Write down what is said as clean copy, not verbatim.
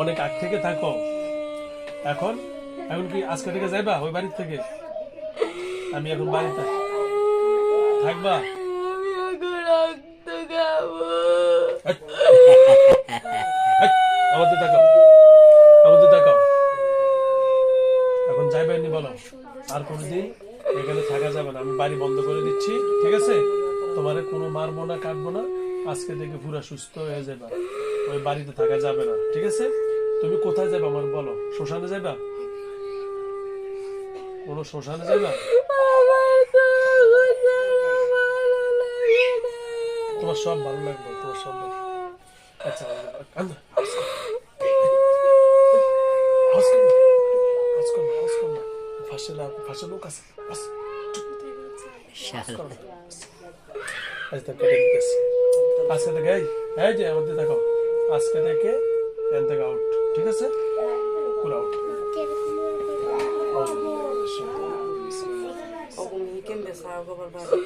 অনেক আগ থেকে থাকো, এখন এখন কি আজকে থেকে যাইবা ওই বাড়ি থেকে? আমি এখন বাড়িতে থাকবা? আমি এখন রক্ত খাবো। আমাদের তাকাও, আমাদের তাকাও। এখন যাইবেন বলো, আর কোনদিন এখানে থাকা যাবে না। আমি বাড়ি বন্ধ করে দিচ্ছি, ঠিক আছে? তোমারে কোনো মারবো না, কাটবো না। আজকে থেকে পুরো সুস্থ হয়ে যাবা, ওই বাড়িতে থাকা যাবে না, ঠিক আছে? তুমি কোথায় যাবে আমার বলো? শ্মশানে যাবা? কোনো শ্মশানে যাবা? আমার তো কোথাও ভালো লাগে না। তোমার সব ভালো লাগবে, তোমার সব ভালো। আচ্ছা কান্দো, আওয়াজ করো, আওয়াজ করো, আওয়াজ করো না। ফাঁসে লোক আছে, বাস, আওয়াজ করো না, বাস। আচ্ছা তো কেটে দিতেছি। আজকে থেকে এই যে আমাদের দেখো, আজকে থেকে এখান থেকে আউট, ঠিক আছে? পুরো out. Algum weekend dessa água, Bárbara.